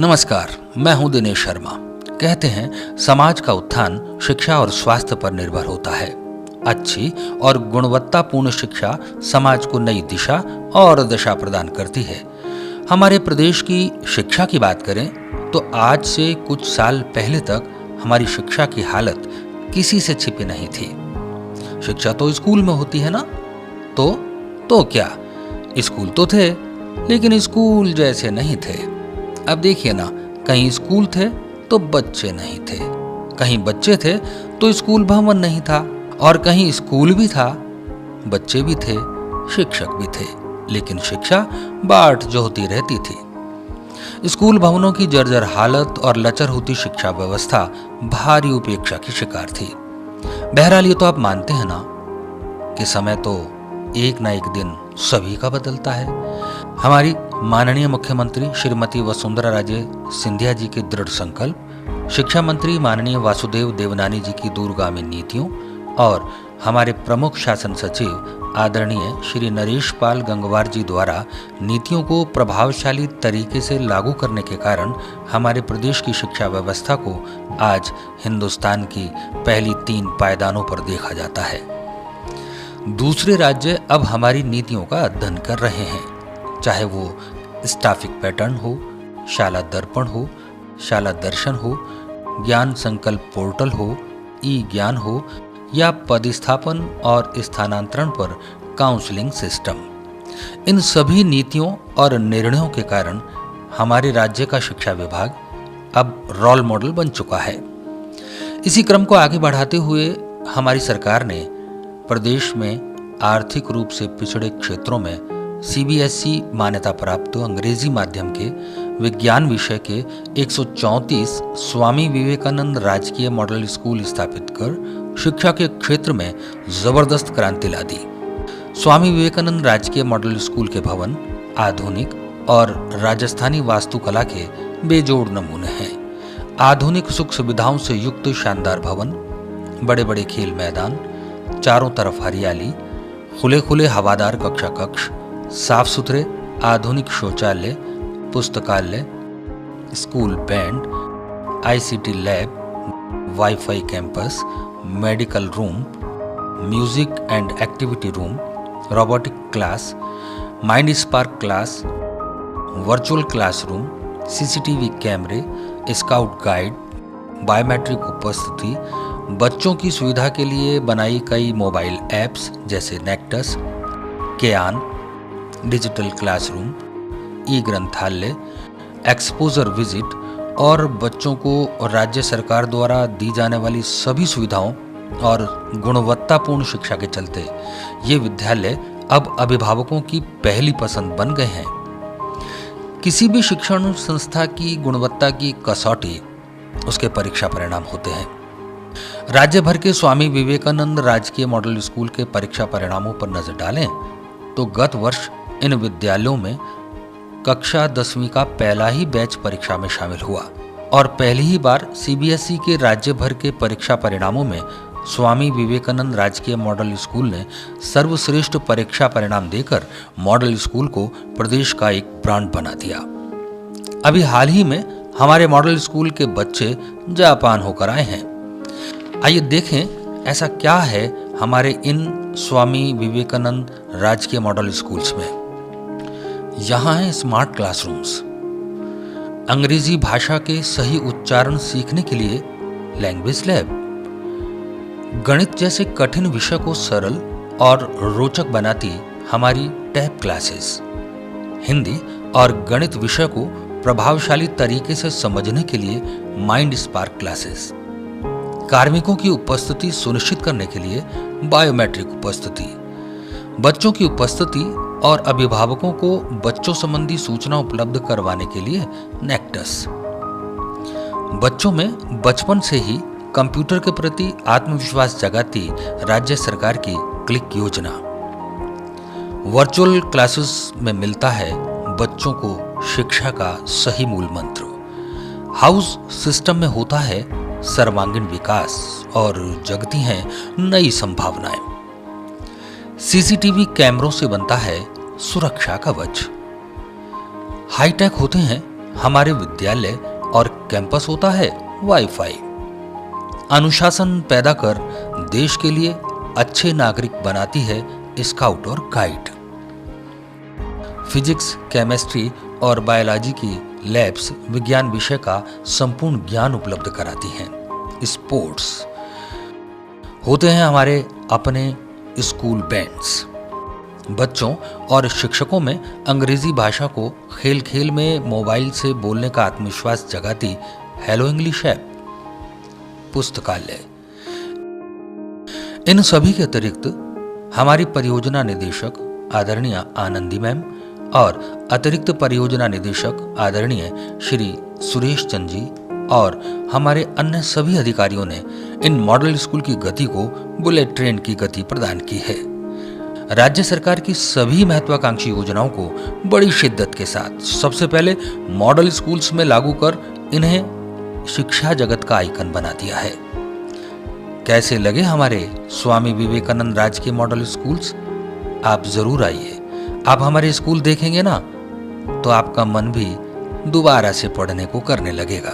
नमस्कार, मैं हूं दिनेश शर्मा। कहते हैं समाज का उत्थान शिक्षा और स्वास्थ्य पर निर्भर होता है। अच्छी और गुणवत्तापूर्ण शिक्षा समाज को नई दिशा और दशा प्रदान करती है। हमारे प्रदेश की शिक्षा की बात करें तो आज से कुछ साल पहले तक हमारी शिक्षा की हालत किसी से छिपी नहीं थी। शिक्षा तो स्कूल में होती है ना, तो क्या, स्कूल तो थे लेकिन स्कूल जैसे नहीं थे। अब देखिए ना, कहीं स्कूल थे तो बच्चे नहीं थे, कहीं बच्चे थे तो स्कूल भवन नहीं था, और कहीं स्कूल भी था, बच्चे भी थे, शिक्षक भी थे, लेकिन शिक्षा बाट जो होती रहती थी। स्कूल भवनों की जर्जर हालत और लचर होती शिक्षा व्यवस्था भारी उपेक्षा की शिकार थी। बहरहाल ये तो आप मानते हैं ना कि समय तो एक ना एक दिन सभी का बदलता है। हमारी माननीय मुख्यमंत्री श्रीमती वसुंधरा राजे सिंधिया जी के दृढ़ संकल्प, शिक्षा मंत्री माननीय वासुदेव देवनानी जी की दूरगामी नीतियों और हमारे प्रमुख शासन सचिव आदरणीय श्री नरेश पाल गंगवार जी द्वारा नीतियों को प्रभावशाली तरीके से लागू करने के कारण हमारे प्रदेश की शिक्षा व्यवस्था को आज हिंदुस्तान की पहली 3 पायदानों पर देखा जाता है। दूसरे राज्य अब हमारी नीतियों का अध्ययन कर रहे हैं, चाहे वो स्टाफिक पैटर्न हो, शाला दर्पण हो, शाला दर्शन हो, ज्ञान संकल्प पोर्टल हो, ई ज्ञान हो, या पदस्थापन और स्थानांतरण पर काउंसलिंग सिस्टम। इन सभी नीतियों और निर्णयों के कारण हमारे राज्य का शिक्षा विभाग अब रोल मॉडल बन चुका है। इसी क्रम को आगे बढ़ाते हुए हमारी सरकार ने प्रदेश में आर्थिक रूप से पिछड़े क्षेत्रों में सीबीएसई मान्यता प्राप्त अंग्रेजी माध्यम के विज्ञान विषय के 134 स्वामी विवेकानंद राजकीय मॉडल स्कूल स्थापित कर शिक्षा के क्षेत्र में जबरदस्त क्रांति ला दी। स्वामी विवेकानंद राजकीय मॉडल स्कूल के भवन आधुनिक और राजस्थानी वास्तुकला के बेजोड़ नमूने हैं। आधुनिक सुख सुविधाओं से युक्त शानदार भवन, बड़े बड़े खेल मैदान, चारों तरफ हरियाली, खुले खुले हवादार कक्षा कक्ष, साफ सुथरे आधुनिक शौचालय, पुस्तकालय, school band, ICT lab, wifi campus, medical room, music and activity room, robotic class, mind spark class, virtual classroom, CCTV कैमरे, स्काउट गाइड, बायोमेट्रिक उपस्थिति, बच्चों की सुविधा के लिए बनाई कई मोबाइल ऐप्स जैसे नेक्टस, केयान, डिजिटल क्लासरूम, ई ग्रंथालय, एक्सपोजर विजिट और बच्चों को राज्य सरकार द्वारा दी जाने वाली सभी सुविधाओं और गुणवत्तापूर्ण शिक्षा के चलते ये विद्यालय अब अभिभावकों की पहली पसंद बन गए हैं। किसी भी शिक्षण संस्था की गुणवत्ता की कसौटी उसके परीक्षा परिणाम होते हैं। राज्य भर के स्वामी विवेकानंद राजकीय मॉडल स्कूल के परीक्षा परिणामों पर नजर डालें तो गत वर्ष इन विद्यालयों में कक्षा 10वीं का पहला ही बैच परीक्षा में शामिल हुआ और पहली ही बार सीबीएसई के राज्य भर के परीक्षा परिणामों में स्वामी विवेकानंद राजकीय मॉडल स्कूल ने सर्वश्रेष्ठ परीक्षा परिणाम देकर मॉडल स्कूल को प्रदेश का एक ब्रांड बना दिया। अभी हाल ही में हमारे मॉडल स्कूल के बच्चे जापान होकर आए हैं। आइए देखें ऐसा क्या है हमारे इन स्वामी विवेकानंद राजकीय मॉडल स्कूल्स में। यहाँ है स्मार्ट क्लासरूम्स, अंग्रेजी भाषा के सही उच्चारण सीखने के लिए लैंग्वेज लैब, गणित जैसे कठिन विषय को सरल और रोचक बनाती हमारी टैब क्लासेस, हिंदी और गणित विषय को प्रभावशाली तरीके से समझने के लिए माइंड स्पार्क क्लासेस, कार्मिकों की उपस्थिति सुनिश्चित करने के लिए बायोमेट्रिक उपस्थिति, बच्चों की उपस्थिति और अभिभावकों को बच्चों संबंधी सूचना उपलब्ध करवाने के लिए नेक्टस, बच्चों में बचपन से ही कंप्यूटर के प्रति आत्मविश्वास जगाती राज्य सरकार की क्लिक योजना, वर्चुअल क्लासेस में मिलता है बच्चों को शिक्षा का सही मूल मंत्र, हाउस सिस्टम में होता है सर्वांगीण विकास और जगती हैं नई संभावनाएं, सीसीटीवी कैमरों से बनता है सुरक्षा कवच, हाईटेक होते हैं हमारे विद्यालय और कैंपस होता है वाईफाई। अनुशासन पैदा कर देश के लिए अच्छे नागरिक बनाती है स्काउट और गाइड। फिजिक्स, केमिस्ट्री और बायोलॉजी की लैब्स विज्ञान विषय का संपूर्ण ज्ञान उपलब्ध कराती हैं। स्पोर्ट्स होते हैं हमारे अपने स्कूल बैंड्स। बच्चों और शिक्षकों में अंग्रेजी भाषा को खेल खेल में मोबाइल से बोलने का आत्मविश्वास जगाती हेलो इंग्लिश ऐप। पुस्तकालय इन सभी के अतिरिक्त हमारी परियोजना निदेशक आदरणीय आनंदी मैम और अतिरिक्त परियोजना निदेशक आदरणीय श्री सुरेश चंद जी और हमारे अन्य सभी अधिकारियों ने इन मॉडल स्कूल की गति को बुलेट ट्रेन की गति प्रदान की है। राज्य सरकार की सभी महत्वाकांक्षी योजनाओं को बड़ी शिद्दत के साथ सबसे पहले मॉडल स्कूल्स में लागू कर इन्हें शिक्षा जगत का आइकन बना दिया है। कैसे लगे हमारे स्वामी विवेकानंद राजकीय मॉडल स्कूल्स? आप जरूर आइए। आप हमारे स्कूल देखेंगे ना तो आपका मन भी दोबारा से पढ़ने को करने लगेगा।